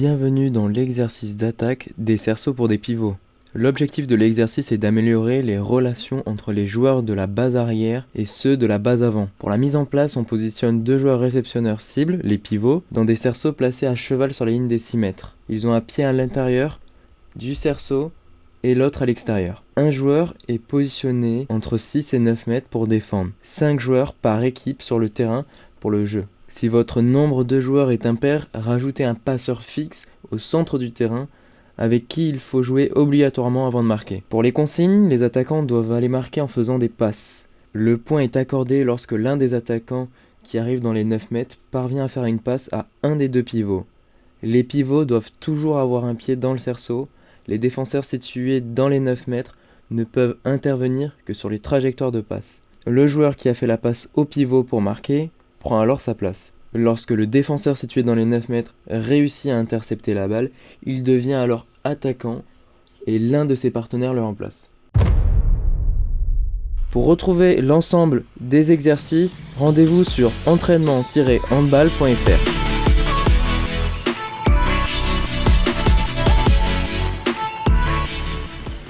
bienvenue dans l'exercice d'attaque des cerceaux pour des pivots. L'objectif de l'exercice est d'améliorer les relations entre les joueurs de la base arrière et ceux de la base avant. Pour la mise en place, on positionne deux joueurs réceptionneurs cibles, les pivots, dans des cerceaux placés à cheval sur la ligne des 6 mètres. Ils ont un pied à l'intérieur du cerceau et l'autre à l'extérieur. Un joueur est positionné entre 6 et 9 mètres pour défendre. 5 joueurs par équipe sur le terrain pour le jeu. Si votre nombre de joueurs est impair, rajoutez un passeur fixe au centre du terrain avec qui il faut jouer obligatoirement avant de marquer. Pour les consignes, les attaquants doivent aller marquer en faisant des passes. Le point est accordé lorsque l'un des attaquants qui arrive dans les 9 mètres parvient à faire une passe à un des deux pivots. Les pivots doivent toujours avoir un pied dans le cerceau. Les défenseurs situés dans les 9 mètres ne peuvent intervenir que sur les trajectoires de passe. Le joueur qui a fait la passe au pivot pour marquer prend alors sa place. Lorsque le défenseur situé dans les 9 mètres réussit à intercepter la balle, il devient alors attaquant et l'un de ses partenaires le remplace. Pour retrouver l'ensemble des exercices, rendez-vous sur entraînement-handball.fr.